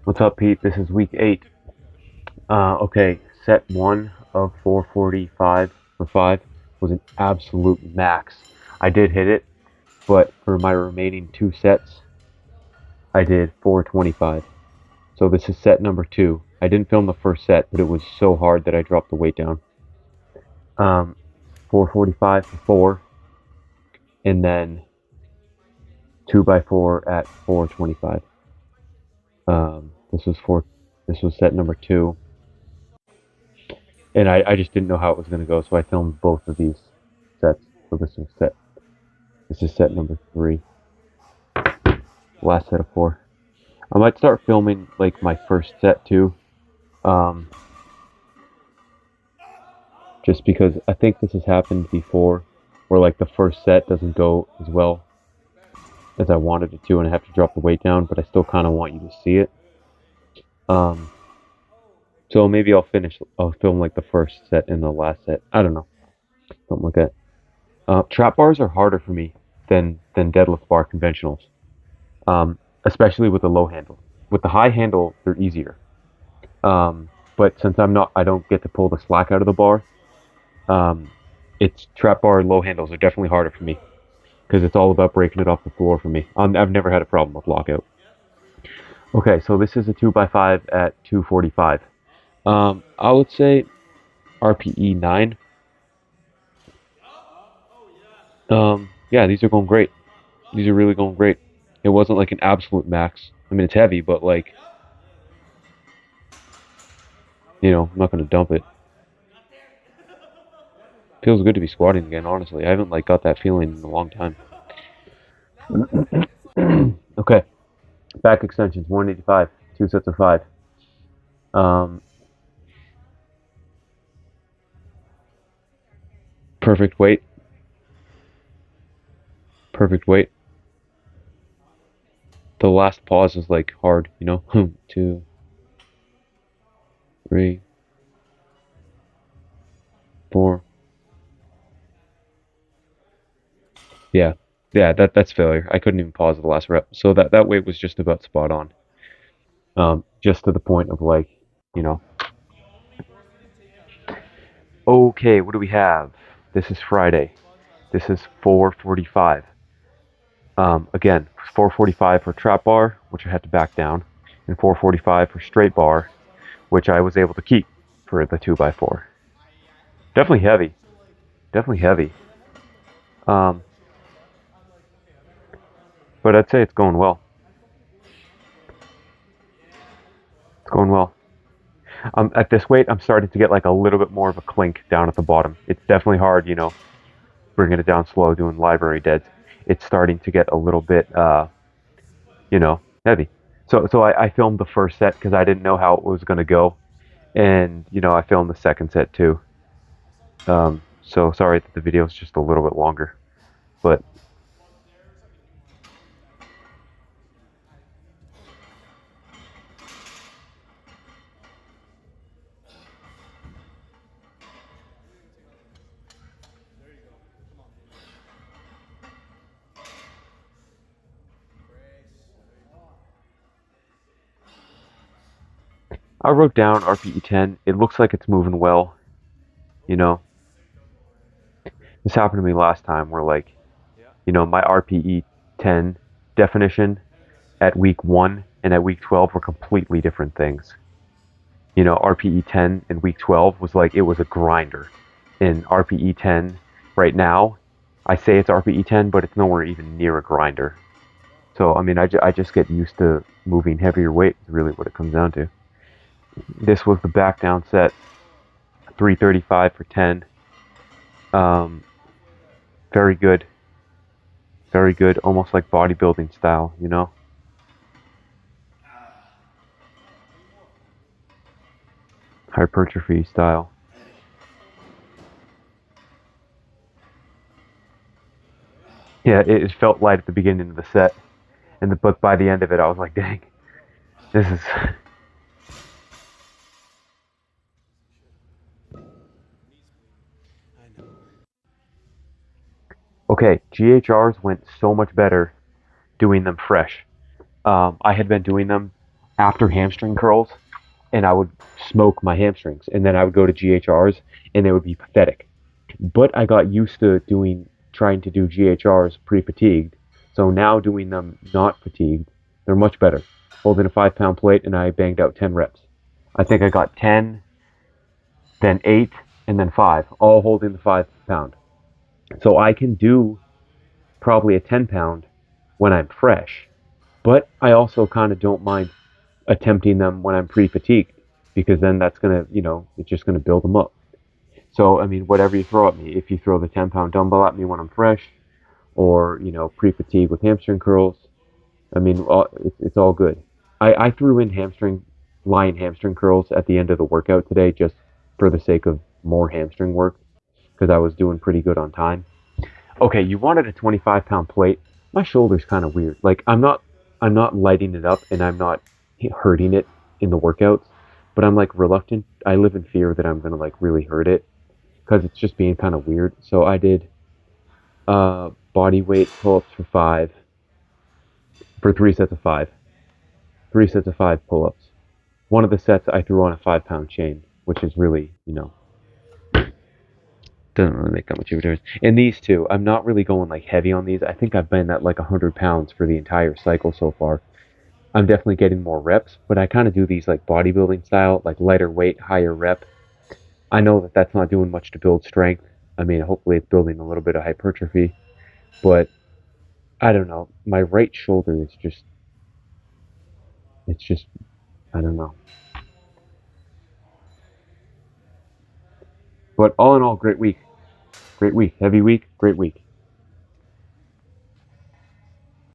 What's up, Pete? This is week 8. Okay, set 1 of 445 for 5 was an absolute max. I did hit it, but for my remaining 2 sets, I did 425. So this is set number 2. I didn't film the first set, but it was so hard that I dropped the weight down. 445 for 4, and then 2 by 4 at 425. This was set number 2. And I just didn't know how it was going to go, so I filmed both of these sets. So this is set number 3, last set of 4. I might start filming like my first set too, um, just because I think this has happened before, where like the first set doesn't go as well as I wanted it to, and I have to drop the weight down, but I still kind of want you to see it. Um, so maybe I'll film like the first set and the last set. I don't know, something like that. Trap bars are harder for me than deadlift bar conventionals, especially with the low handle. With the high handle, they're easier. But since I don't get to pull the slack out of the bar. Um, it's trap bar low handles are definitely harder for me because it's all about breaking it off the floor for me. I've never had a problem with lockout. Okay, so this is a 2x5 at 245. I would say RPE 9. Yeah, these are going great. These are really going great. It wasn't like an absolute max. I mean, it's heavy, but like, I'm not going to dump it. Feels good to be squatting again, honestly. I haven't like got that feeling in a long time. Okay, back extensions, 185, 2 sets of 5. Um, perfect weight. Perfect weight. The last pause is like hard, 2, 3, 4. Yeah, yeah. That's failure. I couldn't even pause the last rep, so that weight was just about spot on. Just to the point of like, you know. Okay, what do we have? This is Friday. This is 445. Again, 445 for trap bar, which I had to back down, and 445 for straight bar, which I was able to keep for the 2x4. Definitely heavy. Definitely heavy. Um, but I'd say it's going well. It's going well. At this weight, I'm starting to get like a little bit more of a clink down at the bottom. It's definitely hard, bringing it down slow, doing library deads. It's starting to get a little bit, heavy. So I filmed the first set because I didn't know how it was going to go. And, I filmed the second set too. So sorry that the video is just a little bit longer. But I wrote down RPE 10. It looks like it's moving well. You know, this happened to me last time where, like, my RPE 10 definition at week 1 and at week 12 were completely different things. RPE 10 in week 12 was like, it was a grinder. In RPE 10 right now, I say it's RPE 10, but it's nowhere even near a grinder. So, I mean, I just get used to moving heavier weight, is really what it comes down to. This was the back down set, 335 for 10. Um, very good. Very good, almost like bodybuilding style. Hypertrophy style. Yeah, it felt light at the beginning of the set, but by the end of it, I was like, dang, this is. Okay, GHRs went so much better doing them fresh. I had been doing them after hamstring curls, and I would smoke my hamstrings, and then I would go to GHRs, and they would be pathetic. But I got used to trying to do GHRs pre-fatigued, so now doing them not fatigued, they're much better. Holding a 5 pound plate, and I banged out 10 reps. I think I got 10, then 8, and then 5, all holding the 5 pound. So I can do probably a 10 pound when I'm fresh, but I also kind of don't mind attempting them when I'm pre-fatigued, because then that's gonna, it's just gonna build them up. So I mean, whatever you throw at me, if you throw the 10 pound dumbbell at me when I'm fresh, or pre-fatigue with hamstring curls, I mean, it's all good. I threw in lying hamstring curls at the end of the workout today, just for the sake of more hamstring work, because I was doing pretty good on time. Okay, you wanted a 25 pound plate. My shoulder's kind of weird. Like I'm not lighting it up, and I'm not hurting it in the workouts, but I'm like reluctant. I live in fear that I'm gonna like really hurt it, because it's just being kind of weird. So I did body weight pull-ups for 3 sets of five. 3 sets of 5 pull-ups. One of the sets I threw on a 5 pound chain, which is really, doesn't really make that much of a difference. And these two, I'm not really going like heavy on these. I think I've been at like 100 pounds for the entire cycle so far. I'm definitely getting more reps, but I kind of do these like bodybuilding style, like lighter weight, higher rep. I know that that's not doing much to build strength. I mean, hopefully it's building a little bit of hypertrophy, but I don't know. My right shoulder is it's just, I don't know. But all in all, great week. Great week. Heavy week, great week.